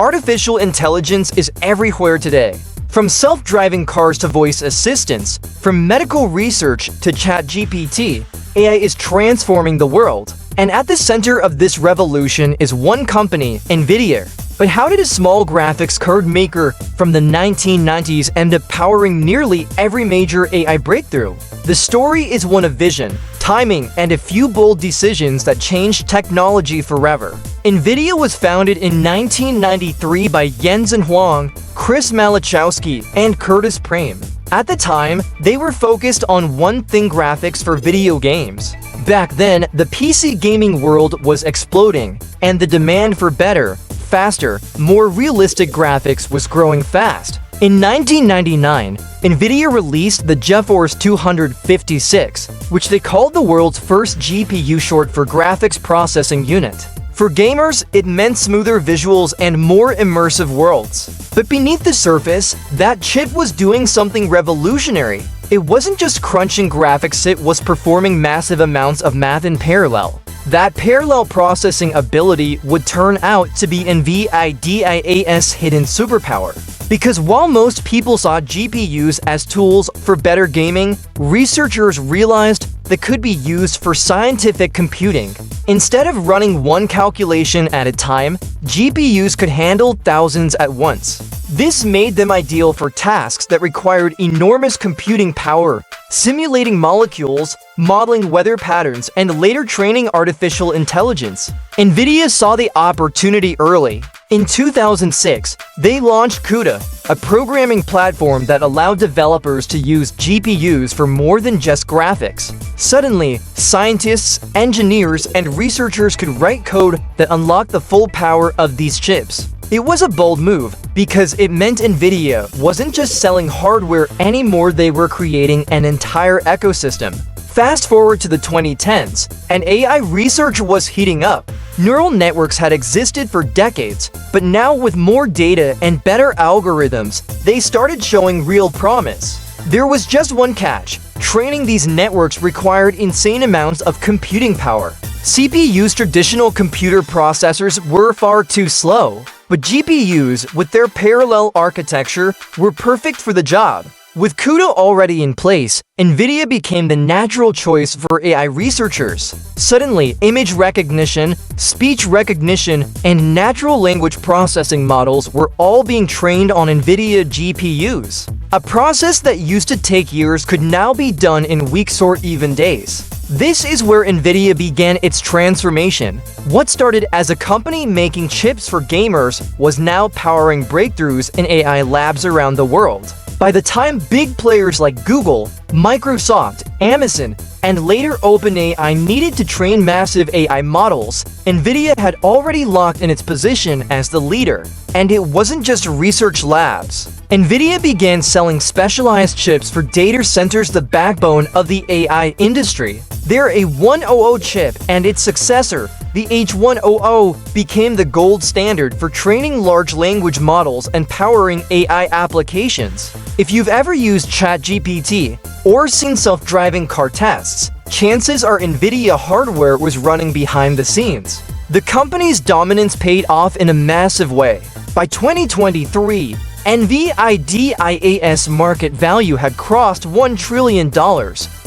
Artificial intelligence is everywhere today. From self-driving cars to voice assistants, from medical research to ChatGPT, AI is transforming the world. And at the center of this revolution is one company, Nvidia. But how did a small graphics card maker from the 1990s end up powering nearly every major AI breakthrough? The story is one of vision, timing, and a few bold decisions that changed technology forever. Nvidia was founded in 1993 by Jensen Huang, Chris Malachowski, and Curtis Prame. At the time, they were focused on one thing: graphics for video games. Back then, the PC gaming world was exploding, and the demand for better, faster, more realistic graphics was growing fast. In 1999, Nvidia released the GeForce 256, which they called the world's first GPU, short for graphics processing unit. For gamers, it meant smoother visuals and more immersive worlds. But beneath the surface, that chip was doing something revolutionary. It wasn't just crunching graphics, it was performing massive amounts of math in parallel. That parallel processing ability would turn out to be Nvidia's hidden superpower. Because while most people saw GPUs as tools for better gaming, researchers realized they could be used for scientific computing. Instead of running one calculation at a time, GPUs could handle thousands at once. This made them ideal for tasks that required enormous computing power, simulating molecules, modeling weather patterns, and later training artificial intelligence. Nvidia saw the opportunity early. In 2006, they launched CUDA, a programming platform that allowed developers to use GPUs for more than just graphics. Suddenly, scientists, engineers, and researchers could write code that unlocked the full power of these chips. It was a bold move because it meant Nvidia wasn't just selling hardware anymore, they were creating an entire ecosystem. Fast forward to the 2010s, and AI research was heating up. Neural networks had existed for decades, but now with more data and better algorithms, they started showing real promise. There was just one catch: training these networks required insane amounts of computing power. CPUs, traditional computer processors, were far too slow, but GPUs, with their parallel architecture, were perfect for the job. With CUDA already in place, Nvidia became the natural choice for AI researchers. Suddenly, image recognition, speech recognition, and natural language processing models were all being trained on Nvidia GPUs. A process that used to take years could now be done in weeks or even days. This is where Nvidia began its transformation. What started as a company making chips for gamers was now powering breakthroughs in AI labs around the world. By the time big players like Google, Microsoft, Amazon, and later OpenAI needed to train massive AI models, Nvidia had already locked in its position as the leader. And it wasn't just research labs. Nvidia began selling specialized chips for data centers, the backbone of the AI industry. Their A100 chip and its successor, the H100, became the gold standard for training large language models and powering AI applications. If you've ever used ChatGPT or seen self-driving car tests, chances are Nvidia hardware was running behind the scenes. The company's dominance paid off in a massive way. By 2023, Nvidia's market value had crossed $1 trillion,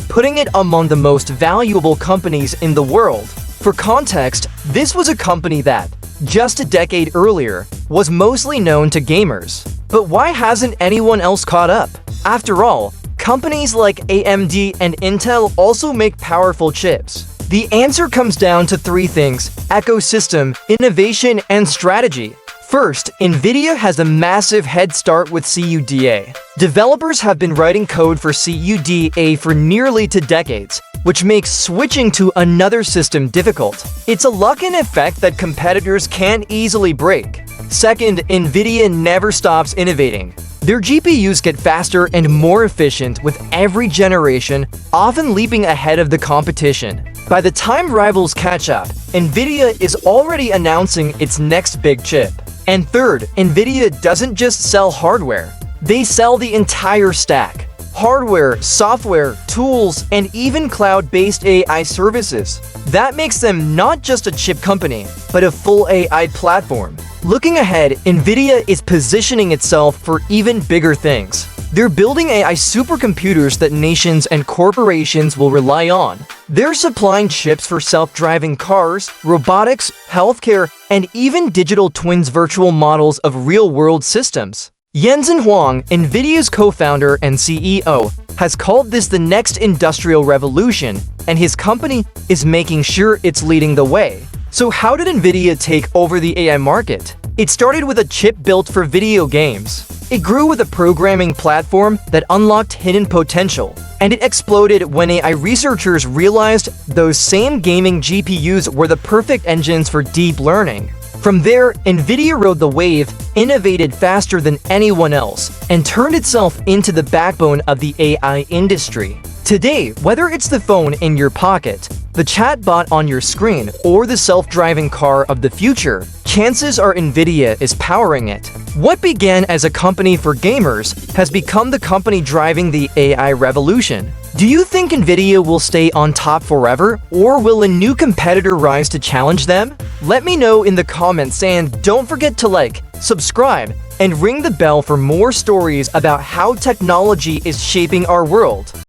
putting it among the most valuable companies in the world. For context, this was a company that, just a decade earlier, was mostly known to gamers. But why hasn't anyone else caught up? After all, companies like AMD and Intel also make powerful chips. The answer comes down to three things: ecosystem, innovation, and strategy. First, Nvidia has a massive head start with CUDA. Developers have been writing code for CUDA for nearly 2 decades, which makes switching to another system difficult. It's a lock-in effect that competitors can't easily break. Second, Nvidia never stops innovating. Their GPUs get faster and more efficient with every generation, often leaping ahead of the competition. By the time rivals catch up, Nvidia is already announcing its next big chip. And third, Nvidia doesn't just sell hardware. They sell the entire stack. hardware, software, tools, and even cloud-based AI services. That makes them not just a chip company, but a full AI platform. Looking ahead, Nvidia is positioning itself for even bigger things. They're building AI supercomputers that nations and corporations will rely on. They're supplying chips for self-driving cars, robotics, healthcare, and even digital twins virtual models of real-world systems. Jensen Huang, Nvidia's co-founder and CEO, has called this the next industrial revolution, and his company is making sure it's leading the way. So how did Nvidia take over the AI market? It started with a chip built for video games. It grew with a programming platform that unlocked hidden potential, and it exploded when AI researchers realized those same gaming GPUs were the perfect engines for deep learning. From there, Nvidia rode the wave, innovated faster than anyone else, and turned itself into the backbone of the AI industry. Today, whether it's the phone in your pocket, the chatbot on your screen, or the self-driving car of the future, chances are Nvidia is powering it. What began as a company for gamers has become the company driving the AI revolution. Do you think Nvidia will stay on top forever, or will a new competitor rise to challenge them? Let me know in the comments, and don't forget to like, subscribe, and ring the bell for more stories about how technology is shaping our world.